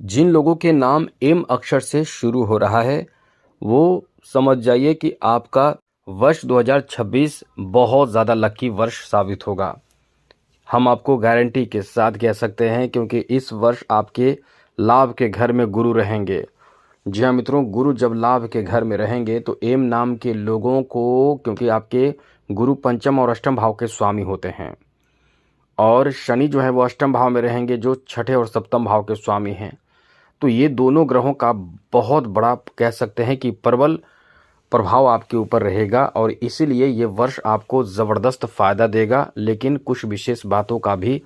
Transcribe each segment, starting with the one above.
जिन लोगों के नाम एम अक्षर से शुरू हो रहा है वो समझ जाइए कि आपका वर्ष 2026 बहुत ज़्यादा लकी वर्ष साबित होगा। हम आपको गारंटी के साथ कह सकते हैं क्योंकि इस वर्ष आपके लाभ के घर में गुरु रहेंगे। जी हाँ मित्रों, गुरु जब लाभ के घर में रहेंगे तो एम नाम के लोगों को, क्योंकि आपके गुरु पंचम और अष्टम भाव के स्वामी होते हैं और शनि जो है वो अष्टम भाव में रहेंगे जो छठे और सप्तम भाव के स्वामी हैं। तो ये दोनों ग्रहों का बहुत बड़ा कह सकते हैं कि प्रबल प्रभाव आपके ऊपर रहेगा और इसीलिए ये वर्ष आपको ज़बरदस्त फ़ायदा देगा। लेकिन कुछ विशेष बातों का भी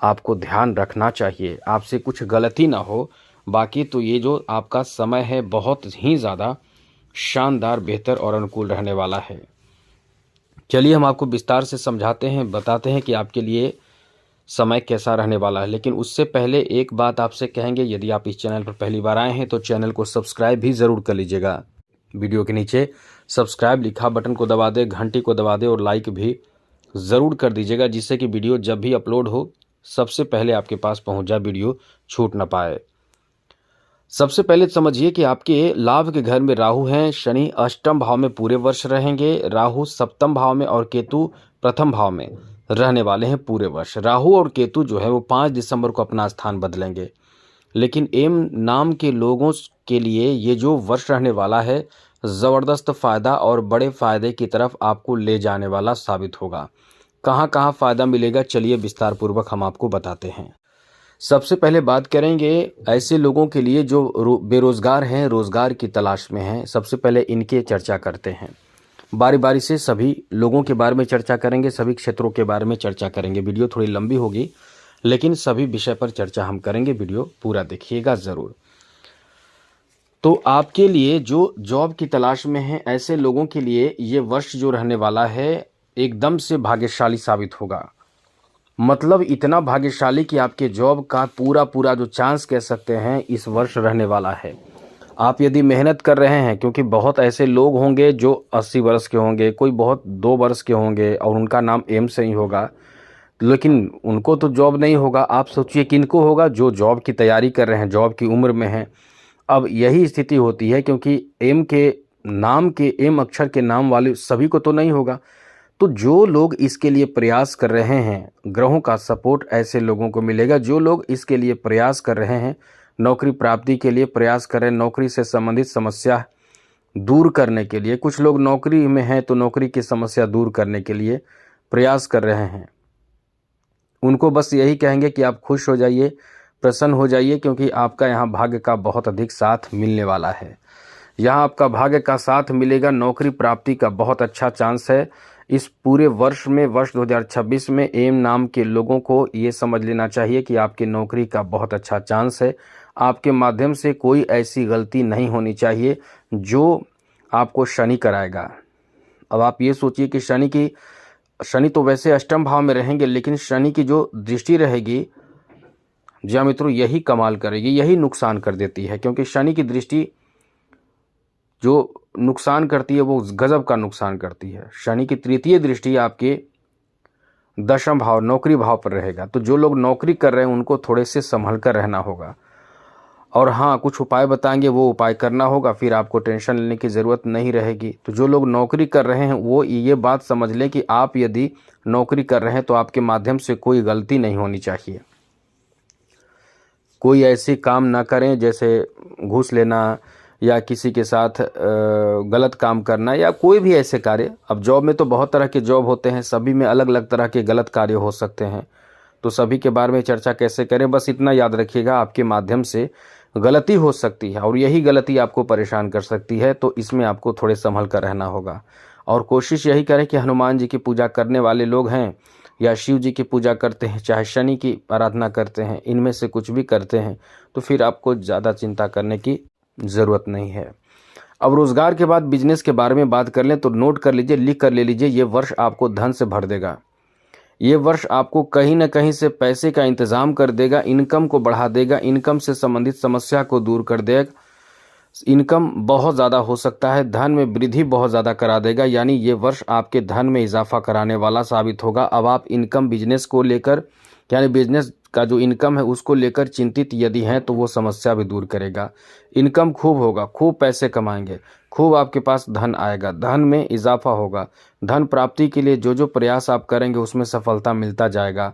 आपको ध्यान रखना चाहिए, आपसे कुछ गलती ना हो। बाकी तो ये जो आपका समय है बहुत ही ज़्यादा शानदार, बेहतर और अनुकूल रहने वाला है। चलिए हम आपको विस्तार से समझाते हैं, बताते हैं कि आपके लिए समय कैसा रहने वाला है। लेकिन उससे पहले एक बात आपसे कहेंगे, यदि आप इस चैनल पर पहली बार आए हैं तो चैनल को सब्सक्राइब भी ज़रूर कर लीजिएगा। वीडियो के नीचे सब्सक्राइब लिखा बटन को दबा दें, घंटी को दबा दें और लाइक भी ज़रूर कर दीजिएगा, जिससे कि वीडियो जब भी अपलोड हो सबसे पहले आपके पास पहुंच जाए, वीडियो छूट ना पाए। सबसे पहले समझिए कि आपके लाभ के घर में राहु हैं। शनि अष्टम भाव में पूरे वर्ष रहेंगे, राहु सप्तम भाव में और केतु प्रथम भाव में रहने वाले हैं पूरे वर्ष। राहु और केतु जो है वो 5 दिसंबर को अपना स्थान बदलेंगे। लेकिन एम नाम के लोगों के लिए ये जो वर्ष रहने वाला है ज़बरदस्त फ़ायदा और बड़े फ़ायदे की तरफ आपको ले जाने वाला साबित होगा। कहाँ कहाँ फ़ायदा मिलेगा, चलिए विस्तार पूर्वक हम आपको बताते हैं। सबसे पहले बात करेंगे ऐसे लोगों के लिए जो बेरोज़गार हैं, रोज़गार की तलाश में हैं। सबसे पहले इनके चर्चा करते हैं। बारी बारी से सभी लोगों के बारे में चर्चा करेंगे, सभी क्षेत्रों के बारे में चर्चा करेंगे। वीडियो थोड़ी लंबी होगी लेकिन सभी विषय पर चर्चा हम करेंगे, वीडियो पूरा देखिएगा ज़रूर। तो आपके लिए जो जॉब की तलाश में हैं ऐसे लोगों के लिए ये वर्ष जो रहने वाला है एकदम से भाग्यशाली साबित होगा। मतलब इतना भाग्यशाली कि आपके जॉब का पूरा जो चांस कह सकते हैं इस वर्ष रहने वाला है। आप यदि मेहनत कर रहे हैं, क्योंकि बहुत ऐसे लोग होंगे जो 80 वर्ष के होंगे, कोई बहुत 2 वर्ष के होंगे और उनका नाम एम से ही होगा, लेकिन उनको तो जॉब नहीं होगा। आप सोचिए किनको होगा, जो जॉब की तैयारी कर रहे हैं, जॉब की उम्र में हैं। अब यही स्थिति होती है क्योंकि एम के नाम के, एम अक्षर के नाम वाले सभी को तो नहीं होगा। तो जो लोग इसके लिए प्रयास कर रहे हैं, ग्रहों का सपोर्ट ऐसे लोगों को मिलेगा। जो लोग इसके लिए प्रयास कर रहे हैं, नौकरी प्राप्ति के लिए प्रयास कर रहे हैं, नौकरी से संबंधित समस्या दूर करने के लिए, कुछ लोग नौकरी में हैं तो नौकरी की समस्या दूर करने के लिए प्रयास कर रहे हैं, उनको बस यही कहेंगे कि आप खुश हो जाइए, प्रसन्न हो जाइए, क्योंकि आपका यहाँ भाग्य का बहुत अधिक साथ मिलने वाला है। यहाँ आपका भाग्य का साथ मिलेगा, नौकरी प्राप्ति का बहुत अच्छा चांस है। इस पूरे वर्ष में, वर्ष 2026 में एम नाम के लोगों को ये समझ लेना चाहिए कि आपकी नौकरी का बहुत अच्छा चांस है। आपके माध्यम से कोई ऐसी गलती नहीं होनी चाहिए जो आपको शनि कराएगा। अब आप ये सोचिए कि शनि तो वैसे अष्टम भाव में रहेंगे, लेकिन शनि की जो दृष्टि रहेगी, जी हाँ मित्रों, यही कमाल करेगी, यही नुकसान कर देती है। क्योंकि शनि की दृष्टि जो नुकसान करती है वो गजब का नुकसान करती है। शनि की तृतीय दृष्टि आपके दशम भाव, नौकरी भाव पर रहेगा। तो जो लोग नौकरी कर रहे हैं उनको थोड़े से संभल कर रहना होगा। और हाँ, कुछ उपाय बताएंगे, वो उपाय करना होगा, फिर आपको टेंशन लेने की ज़रूरत नहीं रहेगी। तो जो लोग नौकरी कर रहे हैं वो ये बात समझ लें कि आप यदि नौकरी कर रहे हैं तो आपके माध्यम से कोई गलती नहीं होनी चाहिए। कोई ऐसी काम ना करें जैसे घूस लेना या किसी के साथ गलत काम करना या कोई भी ऐसे कार्य। अब जॉब में तो बहुत तरह के जॉब होते हैं, सभी में अलग अलग तरह के गलत कार्य हो सकते हैं। तो सभी के बारे में चर्चा कैसे करें, बस इतना याद रखिएगा, आपके माध्यम से गलती हो सकती है और यही गलती आपको परेशान कर सकती है। तो इसमें आपको थोड़े संभल कर रहना होगा और कोशिश यही करें कि हनुमान जी की पूजा करने वाले लोग हैं या शिव जी की पूजा करते हैं, चाहे शनि की आराधना करते हैं, इनमें से कुछ भी करते हैं, तो फिर आपको ज़्यादा चिंता करने की ज़रूरत नहीं है। अब रोज़गार के बाद बिजनेस के बारे में बात कर लें तो नोट कर लीजिए, लिख कर ले लीजिए, ये वर्ष आपको धन से भर देगा। ये वर्ष आपको कहीं ना कहीं से पैसे का इंतज़ाम कर देगा, इनकम को बढ़ा देगा, इनकम से संबंधित समस्या को दूर कर देगा। इनकम बहुत ज़्यादा हो सकता है, धन में वृद्धि बहुत ज़्यादा करा देगा। यानी ये वर्ष आपके धन में इजाफा कराने वाला साबित होगा। अब आप इनकम बिजनेस को लेकर यानी बिजनेस का जो इनकम है उसको लेकर चिंतित यदि हैं तो वो समस्या भी दूर करेगा। इनकम खूब होगा, खूब पैसे कमाएंगे, खूब आपके पास धन आएगा, धन में इजाफा होगा। धन प्राप्ति के लिए जो जो प्रयास आप करेंगे उसमें सफलता मिलता जाएगा।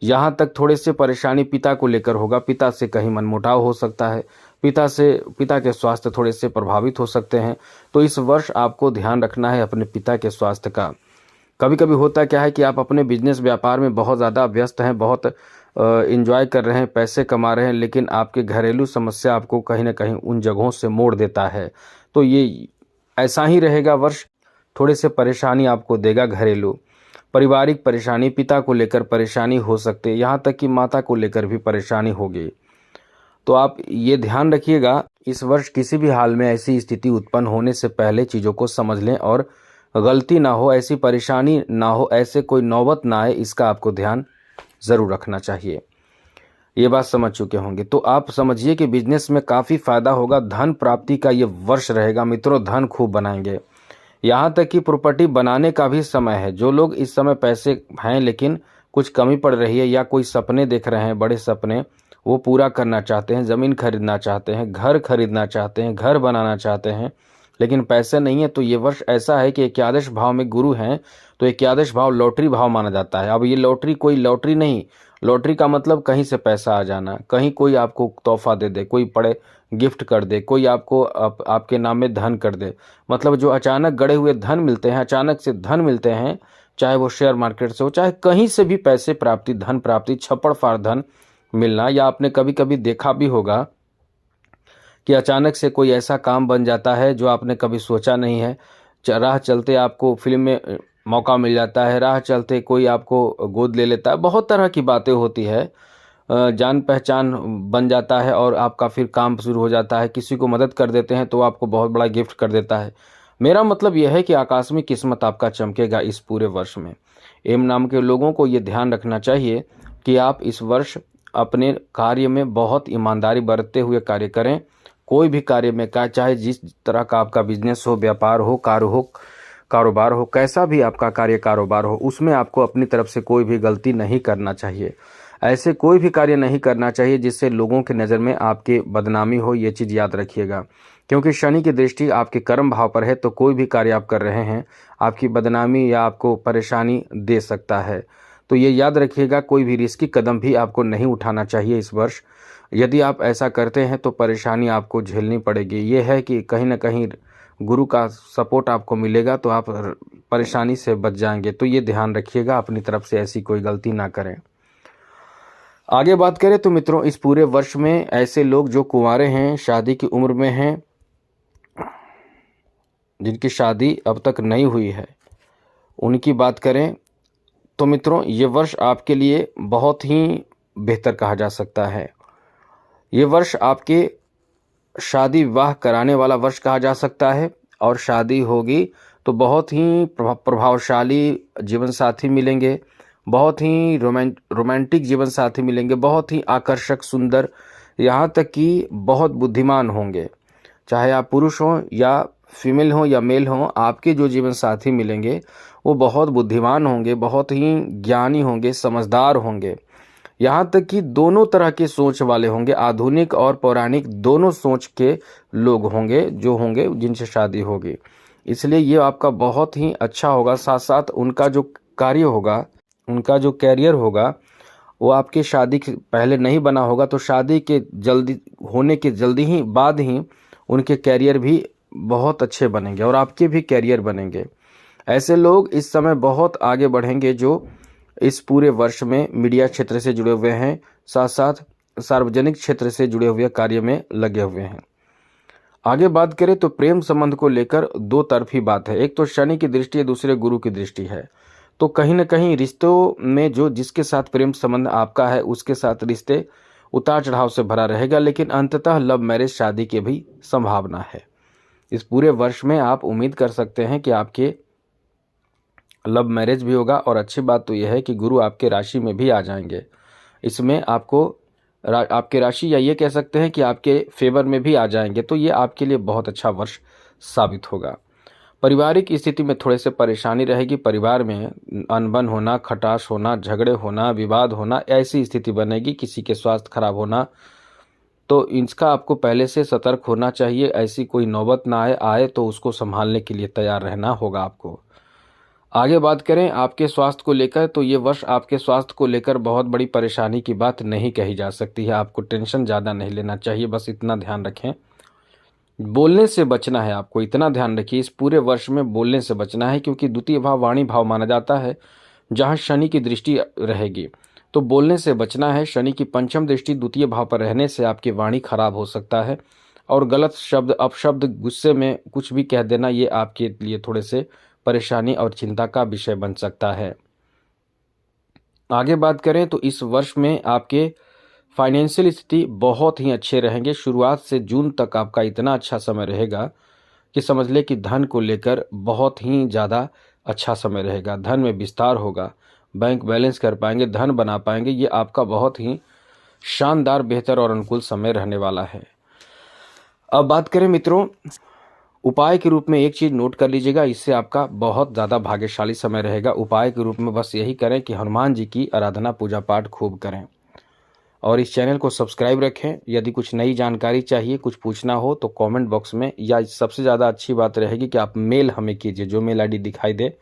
यहाँ तक थोड़े से परेशानी पिता को लेकर होगा, पिता से कहीं मनमुटाव हो सकता है, पिता के स्वास्थ्य थोड़े से प्रभावित हो सकते हैं। तो इस वर्ष आपको ध्यान रखना है अपने पिता के स्वास्थ्य का। कभी कभी होता क्या है कि आप अपने बिजनेस व्यापार में बहुत ज़्यादा व्यस्त हैं, बहुत एंजॉय कर रहे हैं, पैसे कमा रहे हैं, लेकिन आपके घरेलू समस्या आपको कहीं ना कहीं उन जगहों से मोड़ देता है। तो ये ऐसा ही रहेगा वर्ष, थोड़े से परेशानी आपको देगा घरेलू। पारिवारिक परेशानी, पिता को लेकर परेशानी हो सकती है, यहाँ तक कि माता को लेकर भी परेशानी होगी। तो आप ये ध्यान रखिएगा, इस वर्ष किसी भी हाल में ऐसी स्थिति उत्पन्न होने से पहले चीज़ों को समझ लें और गलती ना हो, ऐसी परेशानी ना हो, ऐसे कोई नौबत ना आए, इसका आपको ध्यान ज़रूर रखना चाहिए। ये बात समझ चुके होंगे। तो आप समझिए कि बिजनेस में काफ़ी फायदा होगा, धन प्राप्ति का ये वर्ष रहेगा मित्रों, धन खूब बनाएंगे। यहाँ तक कि प्रॉपर्टी बनाने का भी समय है। जो लोग इस समय पैसे हैं लेकिन कुछ कमी पड़ रही है या कोई सपने देख रहे हैं, बड़े सपने वो पूरा करना चाहते हैं, ज़मीन खरीदना चाहते हैं, घर खरीदना चाहते हैं, घर बनाना चाहते हैं, लेकिन पैसे नहीं है, तो ये वर्ष ऐसा है कि एकादश भाव में गुरु हैं, तो एकादश भाव लॉटरी भाव माना जाता है। अब ये लॉटरी कोई लॉटरी नहीं, लॉटरी का मतलब कहीं से पैसा आ जाना, कहीं कोई आपको तोहफा दे दे, कोई बड़े गिफ्ट कर दे, कोई आपको आपके नाम में धन कर दे। मतलब जो अचानक गड़े हुए धन मिलते हैं, अचानक से धन मिलते हैं, चाहे वो शेयर मार्केट से हो, चाहे कहीं से भी पैसे प्राप्ति, धन प्राप्ति, छप्पड़ फाड़ धन मिलना। या आपने कभी कभी देखा भी होगा कि अचानक से कोई ऐसा काम बन जाता है जो आपने कभी सोचा नहीं है। राह चलते आपको फिल्म में मौका मिल जाता है, राह चलते कोई आपको गोद ले लेता है, बहुत तरह की बातें होती है। जान पहचान बन जाता है और आपका फिर काम शुरू हो जाता है। किसी को मदद कर देते हैं तो आपको बहुत बड़ा गिफ्ट कर देता है। मेरा मतलब यह है कि आकस्मिक किस्मत आपका चमकेगा इस पूरे वर्ष में। एम नाम के लोगों को ये ध्यान रखना चाहिए कि आप इस वर्ष अपने कार्य में बहुत ईमानदारी बरतते हुए कार्य करें। कोई भी कार्य में चाहे जिस तरह का आपका बिजनेस हो, व्यापार हो, कार्य हो, कारोबार हो, कैसा भी आपका कार्य कारोबार हो, उसमें आपको अपनी तरफ से कोई भी गलती नहीं करना चाहिए। ऐसे कोई भी कार्य नहीं करना चाहिए जिससे लोगों की नज़र में आपके बदनामी हो। ये चीज़ याद रखिएगा, क्योंकि शनि की दृष्टि आपके कर्म भाव पर है, तो कोई भी कार्य आप कर रहे हैं आपकी बदनामी या आपको परेशानी दे सकता है। तो ये याद रखिएगा, कोई भी रिस्की कदम भी आपको नहीं उठाना चाहिए इस वर्ष। यदि आप ऐसा करते हैं तो परेशानी आपको झेलनी पड़ेगी। ये है कि कहीं ना कहीं गुरु का सपोर्ट आपको मिलेगा तो आप परेशानी से बच जाएंगे। तो ये ध्यान रखिएगा, अपनी तरफ से ऐसी कोई गलती ना करें। आगे बात करें तो मित्रों, इस पूरे वर्ष में ऐसे लोग जो कुंवारे हैं, शादी की उम्र में हैं, जिनकी शादी अब तक नहीं हुई है, उनकी बात करें तो मित्रों ये वर्ष आपके लिए बहुत ही बेहतर कहा जा सकता है। ये वर्ष आपके शादी विवाह कराने वाला वर्ष कहा जा सकता है, और शादी होगी तो बहुत ही प्रभावशाली जीवन साथी मिलेंगे, बहुत ही रोमांटिक जीवन साथी मिलेंगे, बहुत ही आकर्षक, सुंदर, यहाँ तक कि बहुत बुद्धिमान होंगे। चाहे आप पुरुष हों या फीमेल हों या मेल हों, आपके जो जीवन साथी मिलेंगे वो बहुत बुद्धिमान होंगे, बहुत ही ज्ञानी होंगे, समझदार होंगे, यहाँ तक कि दोनों तरह के सोच वाले होंगे, आधुनिक और पौराणिक दोनों सोच के लोग होंगे जो होंगे जिनसे शादी होगी। इसलिए ये आपका बहुत ही अच्छा होगा। साथ साथ उनका जो कार्य होगा, उनका जो कैरियर होगा, वो आपके शादी के पहले नहीं बना होगा, तो शादी के जल्दी होने के जल्दी ही बाद ही उनके कैरियर भी बहुत अच्छे बनेंगे और आपके भी कैरियर बनेंगे। ऐसे लोग इस समय बहुत आगे बढ़ेंगे जो इस पूरे वर्ष में मीडिया क्षेत्र से जुड़े हुए हैं, साथ साथ सार्वजनिक क्षेत्र से जुड़े हुए कार्य में लगे हुए हैं। आगे बात करें तो प्रेम संबंध को लेकर दो तरफी बात है। एक तो शनि की दृष्टि है, दूसरे गुरु की दृष्टि है। तो कहीं ना कहीं रिश्तों में जो जिसके साथ प्रेम संबंध आपका है उसके साथ रिश्ते उतार चढ़ाव से भरा रहेगा, लेकिन अंततः लव मैरिज शादी की भी संभावना है। इस पूरे वर्ष में आप उम्मीद कर सकते हैं कि आपके लव मैरिज भी होगा, और अच्छी बात तो यह है कि गुरु आपके राशि में भी आ जाएंगे। इसमें आपको आपके राशि, या ये कह सकते हैं कि आपके फेवर में भी आ जाएंगे, तो ये आपके लिए बहुत अच्छा वर्ष साबित होगा। पारिवारिक स्थिति में थोड़े से परेशानी रहेगी। परिवार में अनबन होना, खटास होना, झगड़े होना, विवाद होना, ऐसी स्थिति बनेगी। किसी के स्वास्थ्य खराब होना, तो इसका आपको पहले से सतर्क होना चाहिए। ऐसी कोई नौबत ना आए तो उसको संभालने के लिए तैयार रहना होगा आपको। आगे बात करें आपके स्वास्थ्य को लेकर, तो ये वर्ष आपके स्वास्थ्य को लेकर बहुत बड़ी परेशानी की बात नहीं कही जा सकती है। आपको टेंशन ज़्यादा नहीं लेना चाहिए, बस इतना ध्यान रखें। बोलने से बचना है आपको, इतना ध्यान रखिए इस पूरे वर्ष में बोलने से बचना है, क्योंकि द्वितीय भाव वाणी भाव माना जाता है, जहाँ शनि की दृष्टि रहेगी। तो बोलने से बचना है। शनि की पंचम दृष्टि द्वितीय भाव पर रहने से आपकी वाणी खराब हो सकता है और गलत शब्द, अपशब्द, गुस्से में कुछ भी कह देना, ये आपके लिए थोड़े से परेशानी और चिंता का विषय बन सकता है। आगे बात करें तो इस वर्ष में आपके फाइनेंशियल स्थिति बहुत ही अच्छे रहेंगे। शुरुआत से जून तक आपका इतना अच्छा समय रहेगा कि समझ ले कि धन को लेकर बहुत ही ज़्यादा अच्छा समय रहेगा। धन में विस्तार होगा, बैंक बैलेंस कर पाएंगे, धन बना पाएंगे। ये आपका बहुत ही शानदार, बेहतर और अनुकूल समय रहने वाला है। अब बात करें मित्रों, उपाय के रूप में एक चीज़ नोट कर लीजिएगा, इससे आपका बहुत ज़्यादा भाग्यशाली समय रहेगा। उपाय के रूप में बस यही करें कि हनुमान जी की आराधना, पूजा पाठ खूब करें और इस चैनल को सब्सक्राइब रखें। यदि कुछ नई जानकारी चाहिए, कुछ पूछना हो तो कमेंट बॉक्स में, या सबसे ज़्यादा अच्छी बात रहेगी कि आप मेल हमें कीजिए, जो मेल आईडी दिखाई दे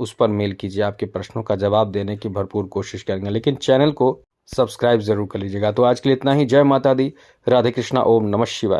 उस पर मेल कीजिए। आपके प्रश्नों का जवाब देने की भरपूर कोशिश करेंगे, लेकिन चैनल को सब्सक्राइब ज़रूर कर लीजिएगा। तो आज के लिए इतना ही। जय माता दी, राधे कृष्णा, ओम नमः शिवाय।